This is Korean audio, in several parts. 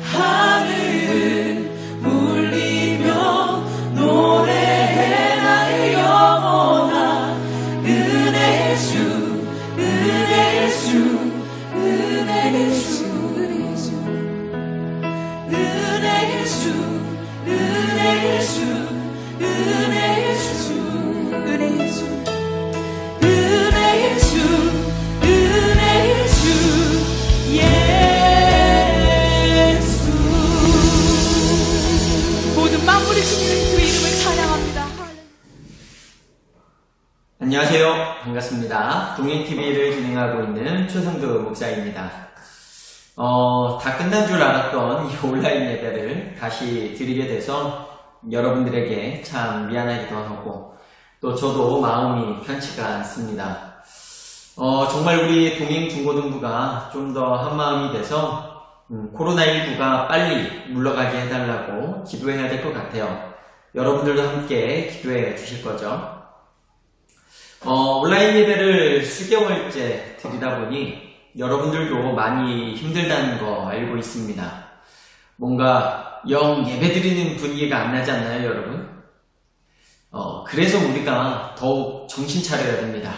하늘 울리며 노래해 나의 영혼아. 은혜의 주, 은혜의 주, 은혜의 주, 은혜의 주, 은혜의 주, 은혜의 주, 은혜의 주, 은혜의 주, 은혜의 주, 은혜의 주, 예수. 모든 만물이 주님의 그 이름을 찬양합니다. 안녕하세요. 반갑습니다. 동행TV를 진행하고 있는 최성도 목사입니다. 다 끝난 줄 알았던 이 온라인 예배를 다시 드리게 돼서 여러분들에게 참 미안하기도 하고 또 저도 마음이 편치가 않습니다. 정말 우리 동행중고등부가 좀 더 한마음이 돼서 코로나19가 빨리 물러가게 해달라고 기도해야 될 것 같아요. 여러분들도 함께 기도해 주실 거죠? 온라인 예배를 수개월째 드리다 보니 여러분들도 많이 힘들다는 거 알고 있습니다. 뭔가 영 예배 드리는 분위기가 안 나지 않나요, 여러분? 그래서 우리가 더욱 정신 차려야 됩니다.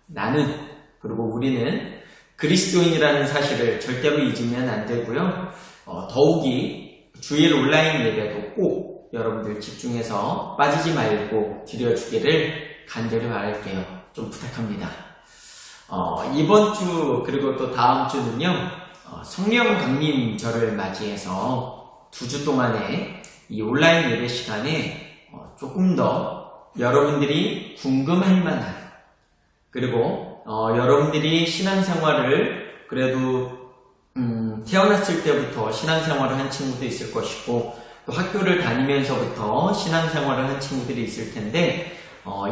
나는, 그리고 우리는 그리스도인이라는 사실을 절대로 잊으면 안 되고요. 더욱이 주일 온라인 예배도 꼭 여러분들 집중해서 빠지지 말고 드려주기를 간절히 바랄게요. 좀 부탁합니다. 이번 주 그리고 또 다음 주는요, 성령 강림절을 맞이해서 2주 동안의 이 온라인 예배 시간에 조금 더 여러분들이 궁금할 만한, 그리고 여러분들이 신앙생활을 그래도 태어났을 때부터 신앙생활을 한 친구도 있을 것이고 또 학교를 다니면서부터 신앙생활을 한 친구들이 있을 텐데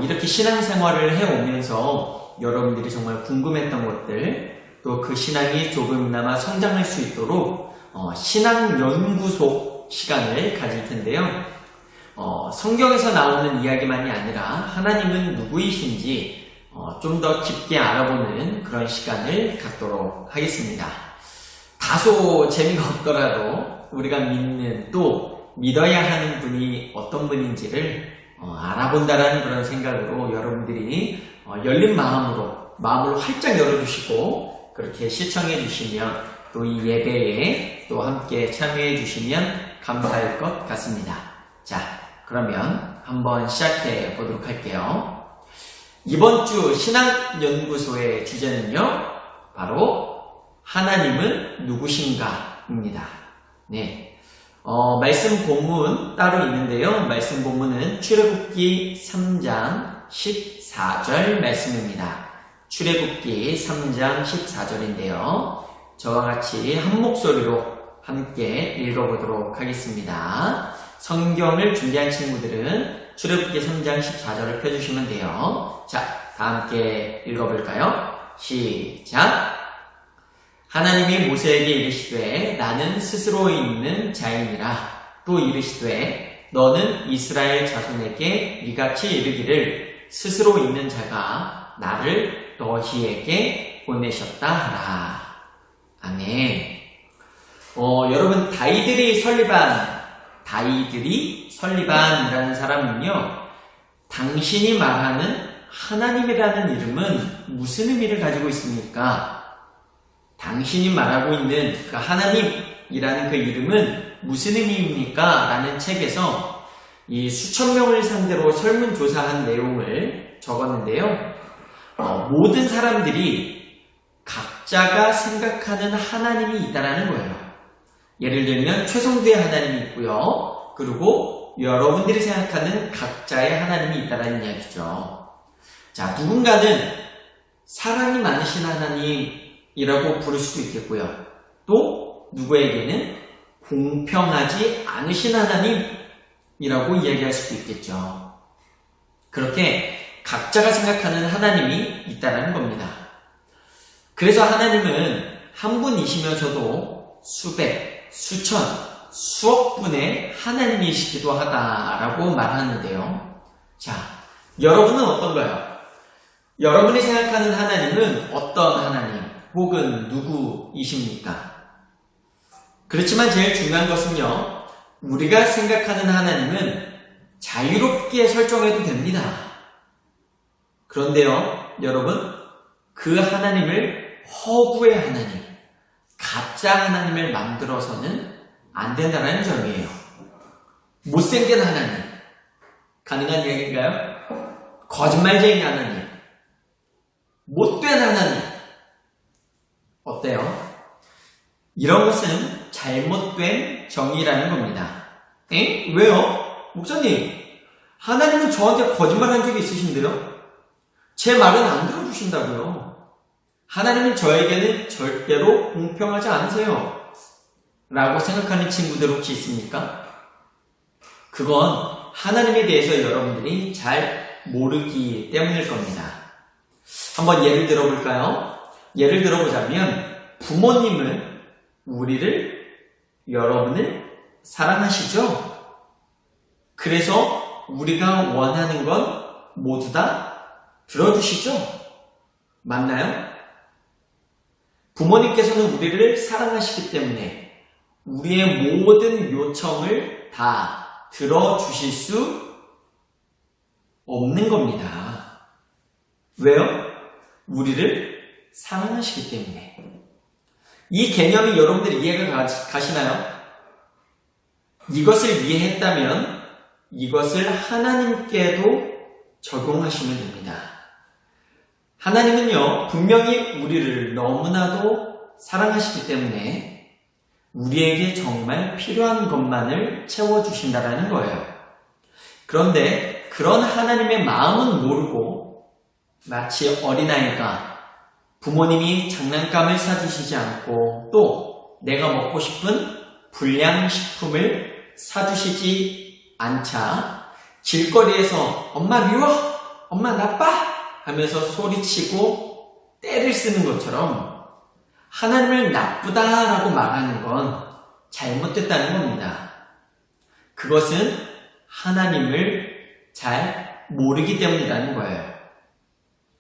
이렇게 신앙생활을 해오면서 여러분들이 정말 궁금했던 것들, 또 그 신앙이 조금이나마 성장할 수 있도록 신앙연구소 시간을 가질 텐데요. 성경에서 나오는 이야기만이 아니라 하나님은 누구이신지 좀 더 깊게 알아보는 그런 시간을 갖도록 하겠습니다. 다소 재미가 없더라도 우리가 믿는, 또 믿어야 하는 분이 어떤 분인지를 알아본다라는 그런 생각으로 여러분들이 열린 마음을 활짝 열어주시고 그렇게 시청해 주시면, 또 이 예배에 또 함께 참여해 주시면 감사할 것 같습니다. 자, 그러면 한번 시작해 보도록 할게요. 이번 주 신앙연구소의 주제는요, 바로 하나님은 누구신가입니다. 네. 말씀 본문 따로 있는데요. 말씀 본문은 출애굽기 3장 14절 말씀입니다. 출애굽기 3장 14절인데요. 저와 같이 한 목소리로 함께 읽어보도록 하겠습니다. 성경을 준비한 친구들은 출애굽기 3장 14절을 펴주시면 돼요. 자, 다 함께 읽어볼까요? 시작! 하나님이 모세에게 이르시되 나는 스스로 있는 자이니라. 또 이르시되 너는 이스라엘 자손에게 이같이 이르기를 스스로 있는 자가 나를 너희에게 보내셨다 하라. 아멘. 여러분, 다윗이 설리반이라는 사람은요, 당신이 말하는 하나님이라는 이름은 무슨 의미를 가지고 있습니까? 당신이 말하고 있는 그 하나님이라는 그 이름은 무슨 의미입니까? 라는 책에서 이 수천 명을 상대로 설문조사한 내용을 적었는데요. 모든 사람들이 각자가 생각하는 하나님이 있다라는 거예요. 예를 들면 최성도의 하나님이 있고요. 그리고 여러분들이 생각하는 각자의 하나님이 있다라는 이야기죠. 자, 누군가는 사랑이 많으신 하나님이라고 부를 수도 있겠고요. 또 누구에게는 공평하지 않으신 하나님이라고 이야기할 수도 있겠죠. 그렇게 각자가 생각하는 하나님이 있다는 겁니다. 그래서 하나님은 한 분이시면서도 수백, 수천, 수억 분의 하나님이시기도 하다라고 말하는데요. 자, 여러분은 어떤가요? 여러분이 생각하는 하나님은 어떤 하나님, 혹은 누구이십니까? 그렇지만 제일 중요한 것은요, 우리가 생각하는 하나님은 자유롭게 설정해도 됩니다. 그런데요, 여러분, 그 하나님을 허구의 하나님, 가짜 하나님을 만들어서는 안 된다는 점이에요. 못생긴 하나님, 가능한 얘기인가요? 거짓말쟁이 하나님, 못된 하나님, 어때요? 이런 것은 잘못된 정의라는 겁니다. 왜요? 목사님, 하나님은 저한테 거짓말한 적이 있으신데요? 제 말은 안 들어주신다고요. 하나님은 저에게는 절대로 공평하지 않으세요. 라고 생각하는 친구들 혹시 있습니까? 그건 하나님에 대해서 여러분들이 잘 모르기 때문일 겁니다. 한번 예를 들어볼까요? 예를 들어보자면 부모님은 여러분을 사랑하시죠? 그래서 우리가 원하는 건 모두 다 들어주시죠? 맞나요? 부모님께서는 우리를 사랑하시기 때문에 우리의 모든 요청을 다 들어주실 수 없는 겁니다. 왜요? 우리를 사랑하시기 때문에. 이 개념이 여러분들 이해가 가시나요? 이것을 이해했다면 이것을 하나님께도 적용하시면 됩니다. 하나님은요, 분명히 우리를 너무나도 사랑하시기 때문에 우리에게 정말 필요한 것만을 채워주신다라는 거예요. 그런데 그런 하나님의 마음은 모르고 마치 어린아이가 부모님이 장난감을 사주시지 않고 또 내가 먹고 싶은 불량식품을 사주시지 않자 길거리에서 엄마 미워, 엄마 나빠 하면서 소리치고 때를 쓰는 것처럼 하나님을 나쁘다라고 말하는 건 잘못됐다는 겁니다. 그것은 하나님을 잘 모르기 때문이라는 거예요.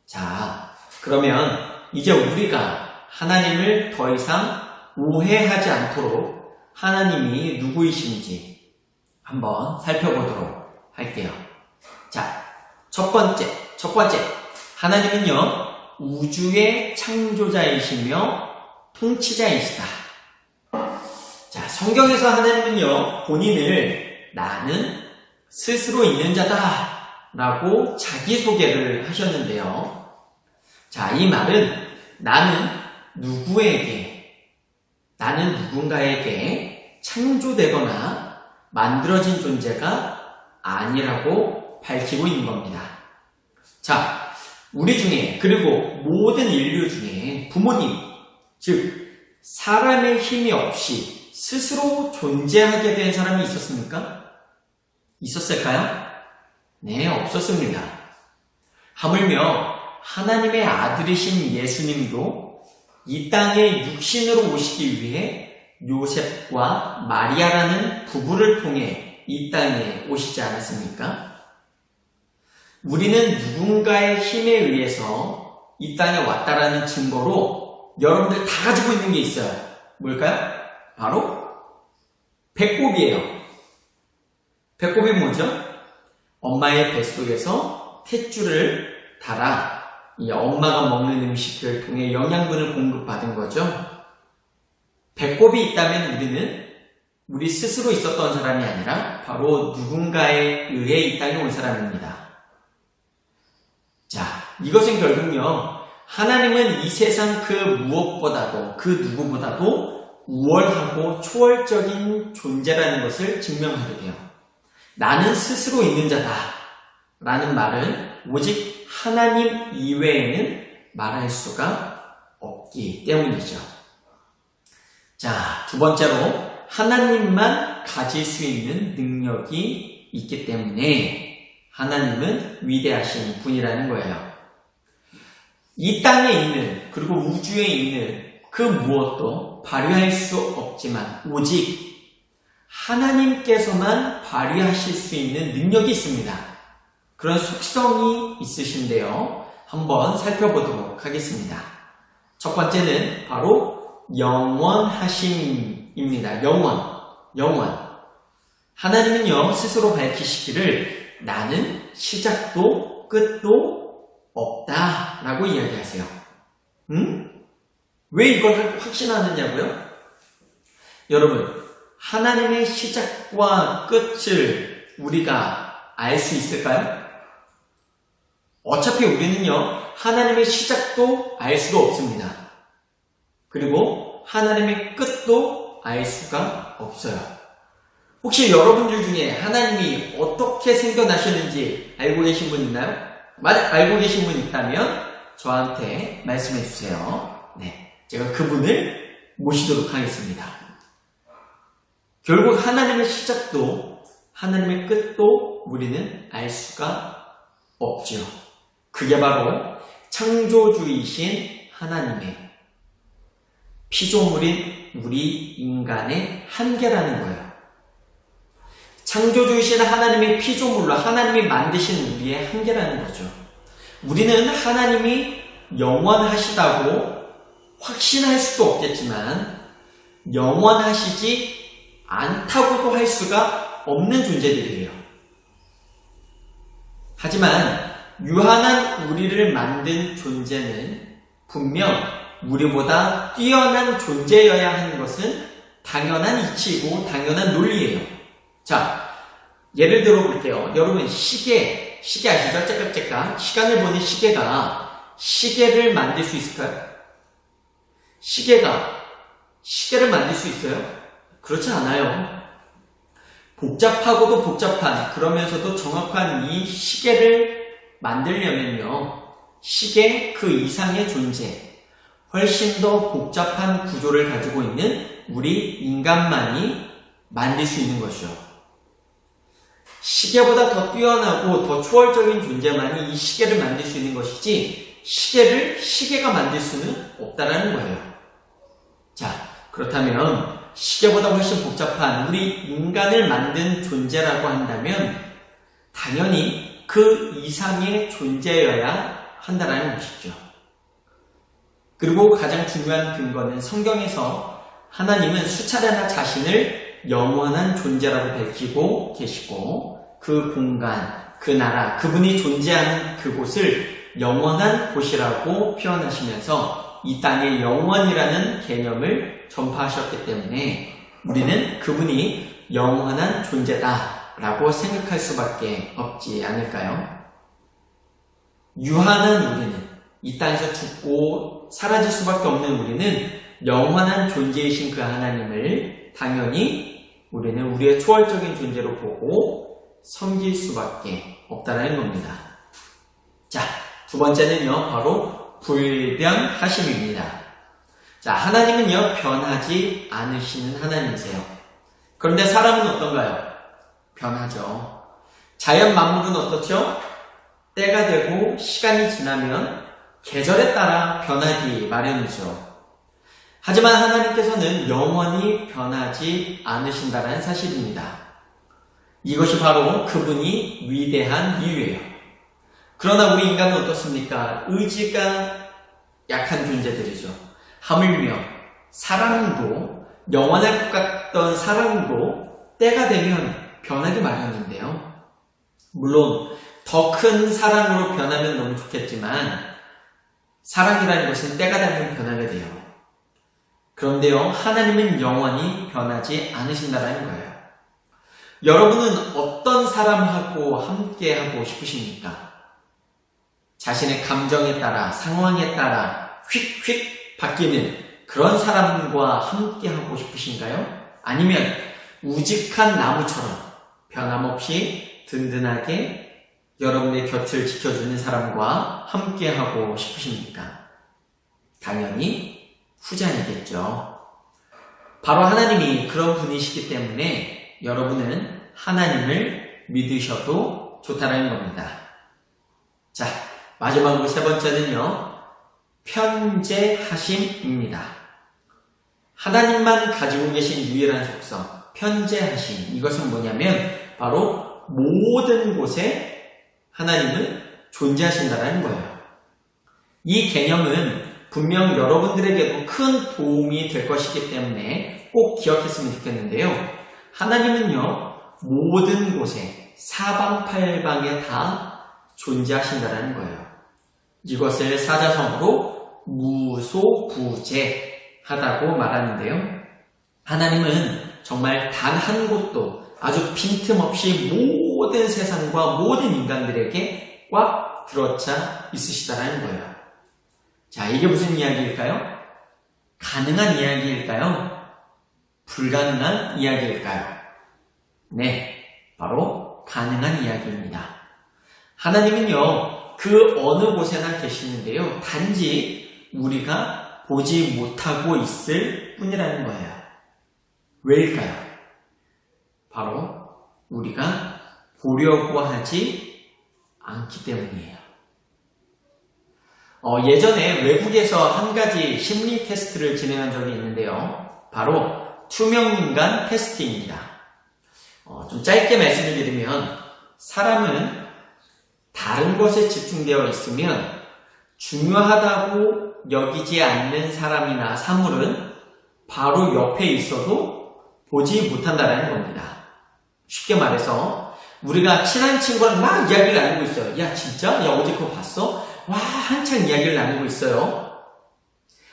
자, 그러면 이제 우리가 하나님을 더 이상 오해하지 않도록 하나님이 누구이신지 한번 살펴보도록 할게요. 자, 첫 번째. 하나님은요, 우주의 창조자이시며 통치자이시다. 자, 성경에서 하나님은요, 본인을 나는 스스로 있는 자다 라고 자기소개를 하셨는데요. 자, 이 말은 나는 누군가에게 창조되거나 만들어진 존재가 아니라고 밝히고 있는 겁니다. 자, 우리 중에, 그리고 모든 인류 중에 부모님, 즉 사람의 힘이 없이 스스로 존재하게 된 사람이 있었습니까? 있었을까요? 네, 없었습니다. 하물며 하나님의 아들이신 예수님도 이 땅에 육신으로 오시기 위해 요셉과 마리아라는 부부를 통해 이 땅에 오시지 않았습니까? 우리는 누군가의 힘에 의해서 이 땅에 왔다라는 증거로 여러분들 다 가지고 있는 게 있어요. 뭘까요? 바로 배꼽이에요. 배꼽이 뭐죠? 엄마의 뱃속에서 탯줄을 달아 이 엄마가 먹는 음식을 통해 영양분을 공급받은 거죠. 배꼽이 있다면 우리 스스로 있었던 사람이 아니라 바로 누군가에 의해 이 땅에 온 사람입니다. 자, 이것은 결국요, 하나님은 이 세상 그 무엇보다도, 그 누구보다도 우월하고 초월적인 존재라는 것을 증명하게 돼요. 나는 스스로 있는 자다 라는 말은 오직 하나님 이외에는 말할 수가 없기 때문이죠. 자, 두 번째로 하나님만 가질 수 있는 능력이 있기 때문에 하나님은 위대하신 분이라는 거예요. 이 땅에 있는, 그리고 우주에 있는 그 무엇도 발휘할 수 없지만 오직 하나님께서만 발휘하실 수 있는 능력이 있습니다. 그런 속성이 있으신데요. 한번 살펴보도록 하겠습니다. 첫 번째는 바로 영원하심입니다. 영원. 하나님은요, 스스로 밝히시기를 나는 시작도 끝도 없다라고 이야기하세요. 왜 이걸 확신하느냐고요? 여러분, 하나님의 시작과 끝을 우리가 알 수 있을까요? 어차피 우리는요, 하나님의 시작도 알 수가 없습니다. 그리고 하나님의 끝도 알 수가 없어요. 혹시 여러분들 중에 하나님이 어떻게 생겨나셨는지 알고 계신 분 있나요? 알고 계신 분 있다면 저한테 말씀해 주세요. 네, 제가 그분을 모시도록 하겠습니다. 결국 하나님의 시작도 하나님의 끝도 우리는 알 수가 없죠. 그게 바로 창조주이신 하나님의 피조물인 우리 인간의 한계라는 거예요. 창조주이신 하나님의 피조물로 하나님이 만드신 우리의 한계라는 거죠. 우리는 하나님이 영원하시다고 확신할 수도 없겠지만 영원하시지 않다고도 할 수가 없는 존재들이에요. 하지만 유한한 우리를 만든 존재는 분명 우리보다 뛰어난 존재여야 하는 것은 당연한 이치이고 당연한 논리예요. 자, 예를 들어 볼게요. 여러분, 시계 아시죠? 째깍째깍. 시간을 보는 시계가 시계를 만들 수 있을까요? 시계를 만들 수 있어요? 그렇지 않아요. 복잡하고도 복잡한, 그러면서도 정확한 이 시계를 만들려면요, 시계 그 이상의 존재, 훨씬 더 복잡한 구조를 가지고 있는 우리 인간만이 만들 수 있는 것이죠. 시계보다 더 뛰어나고 더 초월적인 존재만이 이 시계를 만들 수 있는 것이지 시계를 시계가 만들 수는 없다라는 거예요. 자, 그렇다면 시계보다 훨씬 복잡한 우리 인간을 만든 존재라고 한다면 당연히 그 이상의 존재여야 한다라는 것이죠. 그리고 가장 중요한 근거는 성경에서 하나님은 수차례나 자신을 영원한 존재라고 밝히고 계시고 그 공간, 그 나라, 그분이 존재하는 그곳을 영원한 곳이라고 표현하시면서 이 땅에 영원이라는 개념을 전파하셨기 때문에 우리는 그분이 영원한 존재다라고 생각할 수밖에 없지 않을까요? 유한한 우리는, 이 땅에서 죽고 사라질 수밖에 없는 우리는 영원한 존재이신 그 하나님을 당연히 우리는 우리의 초월적인 존재로 보고 섬길 수밖에 없다는 겁니다. 자, 두 번째는요, 바로 불변하심입니다. 자, 하나님은요, 변하지 않으시는 하나님이세요. 그런데 사람은 어떤가요? 변하죠. 자연 만물은 어떻죠? 때가 되고 시간이 지나면 계절에 따라 변하기 마련이죠. 하지만 하나님께서는 영원히 변하지 않으신다는 사실입니다. 이것이 바로 그분이 위대한 이유예요. 그러나 우리 인간은 어떻습니까? 의지가 약한 존재들이죠. 하물며 사랑도, 영원할 것 같던 사랑도 때가 되면 변하기 마련인데요. 물론 더 큰 사랑으로 변하면 너무 좋겠지만 사랑이라는 것은 때가 되면 변하게 돼요. 그런데요, 하나님은 영원히 변하지 않으신다는 거예요. 여러분은 어떤 사람하고 함께 하고 싶으십니까? 자신의 감정에 따라, 상황에 따라 휙휙 바뀌는 그런 사람과 함께 하고 싶으신가요? 아니면 우직한 나무처럼 변함없이 든든하게 여러분의 곁을 지켜주는 사람과 함께 하고 싶으십니까? 당연히 후자이겠죠. 바로 하나님이 그런 분이시기 때문에 여러분은 하나님을 믿으셔도 좋다는 겁니다. 자, 마지막으로 세 번째는요, 편재하심입니다. 하나님만 가지고 계신 유일한 속성, 편재하심. 이것은 뭐냐면 바로 모든 곳에 하나님은 존재하신다는 거예요. 이 개념은 분명 여러분들에게도 큰 도움이 될 것이기 때문에 꼭 기억했으면 좋겠는데요. 하나님은요, 모든 곳에 사방팔방에 다 존재하신다는 거예요. 이것을 사자성어로 무소부재하다고 말하는데요. 하나님은 정말 단 한 곳도 아주 빈틈없이 모든 세상과 모든 인간들에게 꽉 들어차 있으시다는 거예요. 자, 이게 무슨 이야기일까요? 가능한 이야기일까요? 불가능한 이야기일까요? 네, 바로 가능한 이야기입니다. 하나님은요, 그 어느 곳에나 계시는데요, 단지 우리가 보지 못하고 있을 뿐이라는 거예요. 왜일까요? 바로 우리가 보려고 하지 않기 때문이에요. 예전에 외국에서 한 가지 심리 테스트를 진행한 적이 있는데요. 바로 투명인간 테스트입니다. 좀 짧게 말씀을 드리면 사람은 다른 것에 집중되어 있으면 중요하다고 여기지 않는 사람이나 사물은 바로 옆에 있어도 보지 못한다는 겁니다. 쉽게 말해서 우리가 친한 친구랑 막 이야기를 나누고 있어요. 야 진짜? 야 어제 그거 봤어? 와 한참 이야기를 나누고 있어요.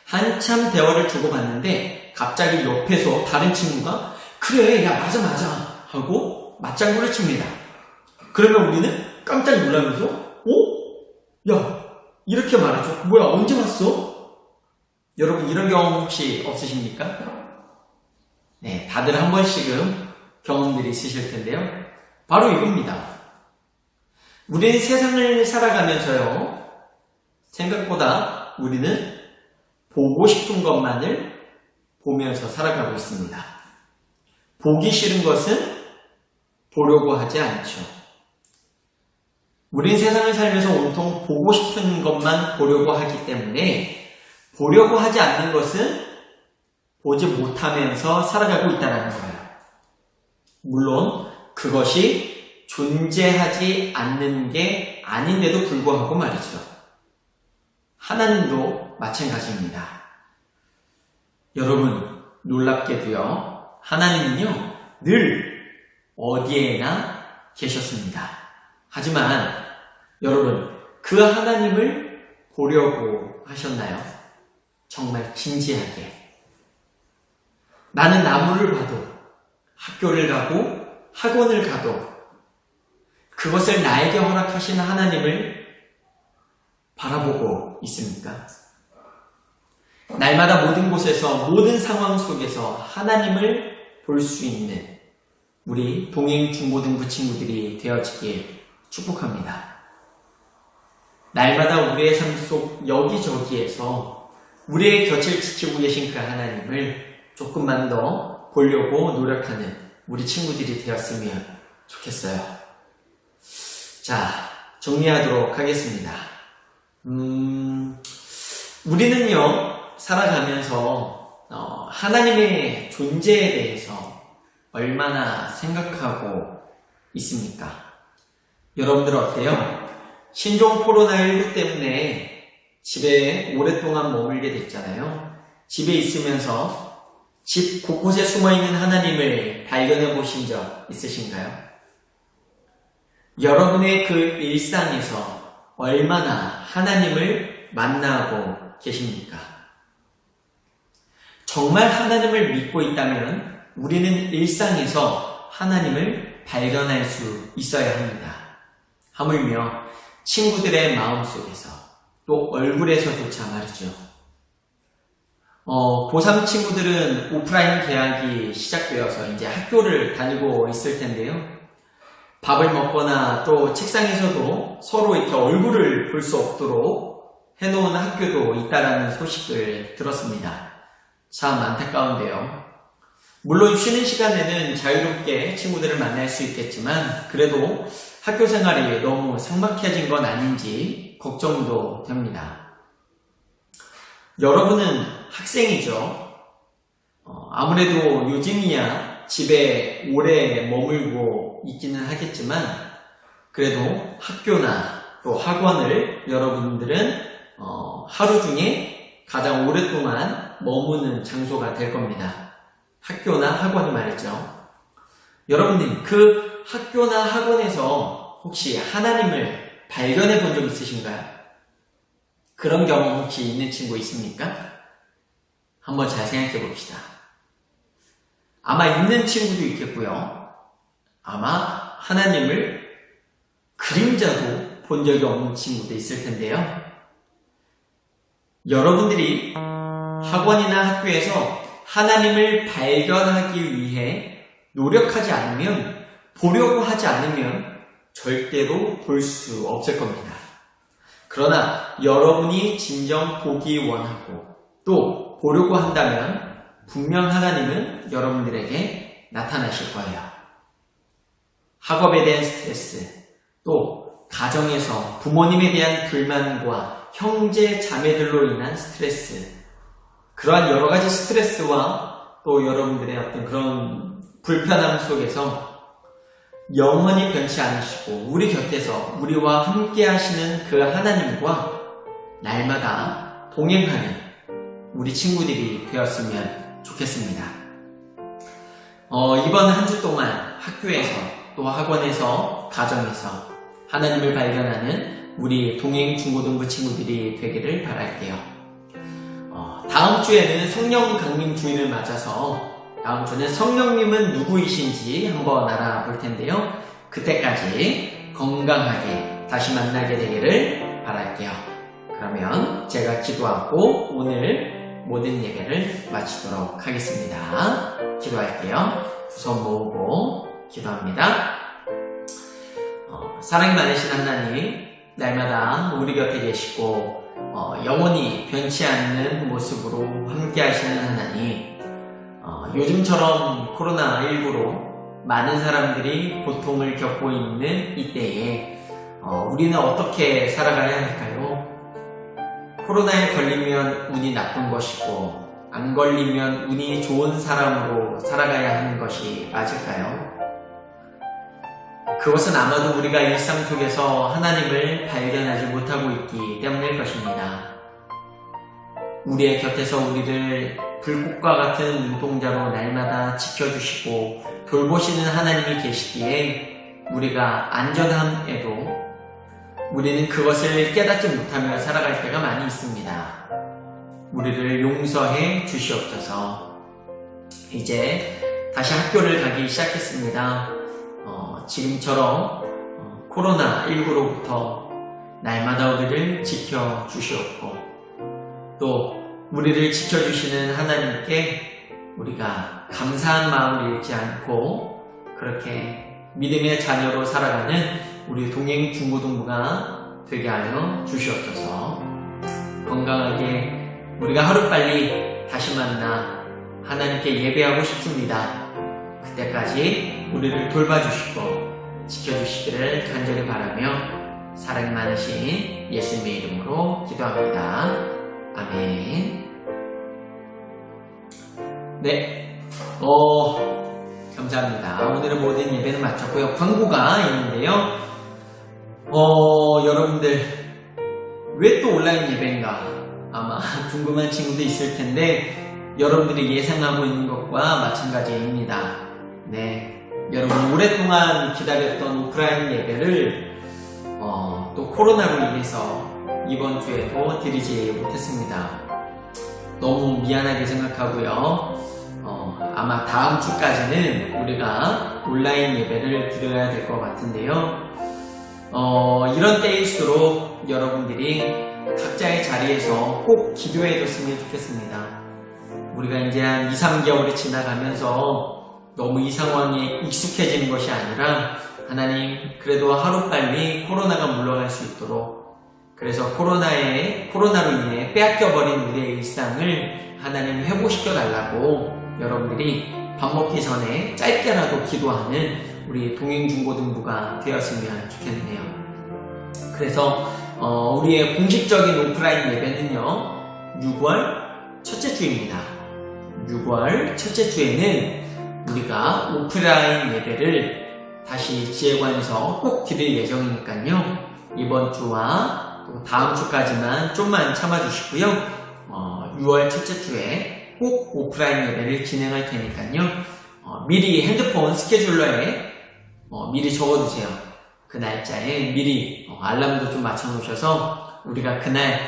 한참 대화를 주고받는데 갑자기 옆에서 다른 친구가 그래 야 맞아 하고 맞장구를 칩니다. 그러면 우리는 깜짝 놀라면서 야 이렇게 말하죠. 뭐야 언제 봤어? 여러분 이런 경험 혹시 없으십니까? 네, 다들 한 번씩은 경험들이 있으실 텐데요. 바로 이겁니다. 우리는 세상을 살아가면서요, 생각보다 우리는 보고 싶은 것만을 보면서 살아가고 있습니다. 보기 싫은 것은 보려고 하지 않죠. 우린 세상을 살면서 온통 보고 싶은 것만 보려고 하기 때문에 보려고 하지 않는 것은 보지 못하면서 살아가고 있다는 거예요. 물론 그것이 존재하지 않는 게 아닌데도 불구하고 말이죠. 하나님도 마찬가지입니다. 여러분 놀랍게도요. 하나님은요. 늘 어디에나 계셨습니다. 하지만 여러분 그 하나님을 보려고 하셨나요? 정말 진지하게. 나는 나무를 봐도 학교를 가고 학원을 가도 그것을 나에게 허락하시는 하나님을 바라보고 있습니까? 날마다 모든 곳에서 모든 상황 속에서 하나님을 볼 수 있는 우리 동행 중고등부 친구들이 되어지길 축복합니다. 날마다 우리의 삶 속 여기저기에서 우리의 곁을 지키고 계신 그 하나님을 조금만 더 보려고 노력하는 우리 친구들이 되었으면 좋겠어요. 자, 정리하도록 하겠습니다. 우리는요, 살아가면서 하나님의 존재에 대해서 얼마나 생각하고 있습니까? 여러분들 어때요? 신종 코로나19 때문에 집에 오랫동안 머물게 됐잖아요. 집에 있으면서 집 곳곳에 숨어있는 하나님을 발견해 보신 적 있으신가요? 여러분의 그 일상에서 얼마나 하나님을 만나고 계십니까? 정말 하나님을 믿고 있다면 우리는 일상에서 하나님을 발견할 수 있어야 합니다. 하물며 친구들의 마음속에서 또 얼굴에서조차 말이죠. 고3 친구들은 오프라인 개학이 시작되어서 이제 학교를 다니고 있을 텐데요. 밥을 먹거나 또 책상에서도 서로 이렇게 얼굴을 볼 수 없도록 해놓은 학교도 있다라는 소식을 들었습니다. 참 안타까운데요. 물론 쉬는 시간에는 자유롭게 친구들을 만날 수 있겠지만 그래도 학교 생활이 너무 삭막해진 건 아닌지 걱정도 됩니다. 여러분은 학생이죠. 아무래도 요즘이야 집에 오래 머물고 있기는 하겠지만 그래도 학교나 또 학원을 여러분들은 하루 중에 가장 오랫동안 머무는 장소가 될 겁니다. 학교나 학원이 말이죠. 여러분들 그 학교나 학원에서 혹시 하나님을 발견해 본 적 있으신가요? 그런 경험 혹시 있는 친구 있습니까? 한번 잘 생각해 봅시다. 아마 있는 친구도 있겠고요. 아마 하나님을 그림자도 본 적이 없는 친구도 있을 텐데요. 여러분들이 학원이나 학교에서 하나님을 발견하기 위해 노력하지 않으면, 보려고 하지 않으면 절대로 볼 수 없을 겁니다. 그러나 여러분이 진정 보기 원하고 또 보려고 한다면 분명 하나님은 여러분들에게 나타나실 거예요. 학업에 대한 스트레스, 또 가정에서 부모님에 대한 불만과 형제 자매들로 인한 스트레스, 그러한 여러 가지 스트레스와 또 여러분들의 어떤 그런 불편함 속에서 영원히 변치 않으시고 우리 곁에서 우리와 함께 하시는 그 하나님과 날마다 동행하는 우리 친구들이 되었으면 좋겠습니다. 이번 한 주 동안 학교에서 또 학원에서 가정에서 하나님을 발견하는 우리 동행 중고등부 친구들이 되기를 바랄게요. 다음 주에는 성령 강림 주일을 맞아서 다음 주는 성령님은 누구이신지 한번 알아볼 텐데요. 그때까지 건강하게 다시 만나게 되기를 바랄게요. 그러면 제가 기도하고 오늘 모든 예배를 마치도록 하겠습니다. 기도할게요. 두 손 모으고 기도합니다. 사랑이 많으신 하나님, 날마다 우리 곁에 계시고 영원히 변치 않는 모습으로 함께 하시는 하나님, 요즘처럼 코로나19로 많은 사람들이 고통을 겪고 있는 이때에 우리는 어떻게 살아가야 할까요? 코로나에 걸리면 운이 나쁜 것이고 안 걸리면 운이 좋은 사람으로 살아가야 하는 것이 맞을까요? 그것은 아마도 우리가 일상 속에서 하나님을 발견하지 못하고 있기 때문일 것입니다. 우리의 곁에서 우리를 불꽃과 같은 눈동자로 날마다 지켜주시고 돌보시는 하나님이 계시기에 우리가 안전함에도 우리는 그것을 깨닫지 못하며 살아갈 때가 많이 있습니다. 우리를 용서해 주시옵소서. 이제 다시 학교를 가기 시작했습니다. 지금처럼 코로나19로부터 날마다 우리를 지켜주시옵고 또 우리를 지켜주시는 하나님께 우리가 감사한 마음을 잃지 않고 그렇게 믿음의 자녀로 살아가는 우리 동행 중고등부가 되게 하여 주시옵소서. 건강하게 우리가 하루빨리 다시 만나 하나님께 예배하고 싶습니다. 그때까지 우리를 돌봐주시고 지켜주시기를 간절히 바라며 사랑이 많으신 예수님의 이름으로 기도합니다. 아멘. 네, 감사합니다. 오늘은 모든 예배는 마쳤고요. 광고가 있는데요. 여러분들 왜 또 온라인 예배인가 아마 궁금한 친구도 있을 텐데 여러분들이 예상하고 있는 것과 마찬가지입니다. 네, 여러분 오랫동안 기다렸던 오프라인 예배를 또 코로나로 인해서 이번 주에도 드리지 못했습니다. 너무 미안하게 생각하고요. 아마 다음 주까지는 우리가 온라인 예배를 드려야 될 것 같은데요. 이런 때일수록 여러분들이 각자의 자리에서 꼭 기도해 줬으면 좋겠습니다. 우리가 이제 한 2-3개월이 지나가면서 너무 이 상황에 익숙해지는 것이 아니라 하나님 그래도 하루빨리 코로나가 물러갈 수 있도록 그래서 코로나로 인해 빼앗겨버린 우리의 일상을 하나님 회복시켜 달라고 여러분들이 밥 먹기 전에 짧게라도 기도하는 우리 동행중고등부가 되었으면 좋겠네요. 그래서 우리의 공식적인 오프라인 예배는요 6월 첫째 주입니다. 6월 첫째 주에는 우리가 오프라인 예배를 다시 지혜관에서 꼭 드릴 예정이니까요. 이번 주와 또 다음 주까지만 좀만 참아주시고요. 6월 첫째 주에 꼭 오프라인 예배를 진행할 테니까요. 미리 핸드폰 스케줄러에 미리 적어두세요. 그 날짜에 미리 알람도 좀 맞춰놓으셔서 우리가 그날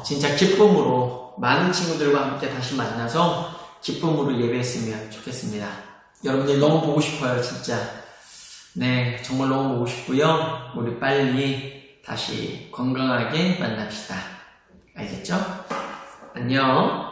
진짜 기쁨으로 많은 친구들과 함께 다시 만나서 기쁨으로 예배했으면 좋겠습니다. 여러분들 너무 보고 싶어요, 진짜. 네, 정말 너무 보고 싶고요. 우리 빨리 다시 건강하게 만납시다. 알겠죠? 안녕.